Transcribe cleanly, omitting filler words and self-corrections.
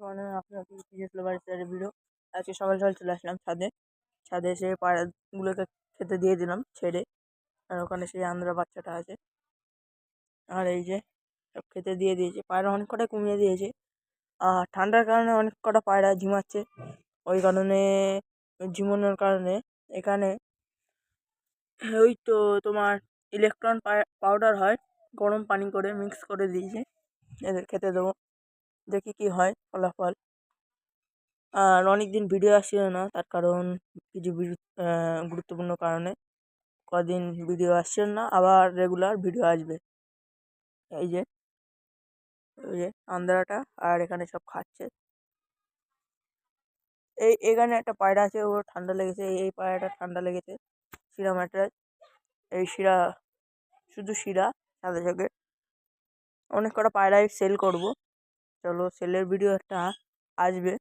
মানে আপনার পিছিয়েছিল বাড়িতে ভিডিও। আজকে সকাল সকাল চলে আসলাম ছাদে। ছাদে এসে পায়রাগুলোকে খেতে দিয়ে দিলাম ছেড়ে। আর ওখানে সেই আন্দ্রা বাচ্চাটা আছে। আর এই যে সব খেতে দিয়ে দিয়েছে। পায়রা অনেক কটাই কমিয়ে দিয়েছে। আর ঠান্ডার কারণে অনেক কটা পায়রা ঝিমাচ্ছে। ওই কারণে ঝিমানোর কারণে এখানে ওই তো তোমার ইলেকট্রন পাউডার হয়, গরম পানি করে মিক্স করে দিয়েছি। এদের খেতে দেবো, দেখি কি হয় ফলাফল। আর অনেকদিন ভিডিও আসছিল না, তার কারণ কিছু গুরুত্বপূর্ণ কারণে কদিন ভিডিও আসছিল না, আবার রেগুলার ভিডিও আসবে। এই যে ওই যে আন্দ্রাটা আর এখানে সব খাচ্ছে। এখানে একটা পায়রা আছে, ওর ঠান্ডা লেগেছে। এই পায়রাটা ঠান্ডা লেগেছে শিরা ম্যাট্রাস। এই শিরা, শুধু শিরা, সাদা চোখে। অনেক কটা পায়রাই সেল করব, চলো সেলের ভিডিও একটা আসবে।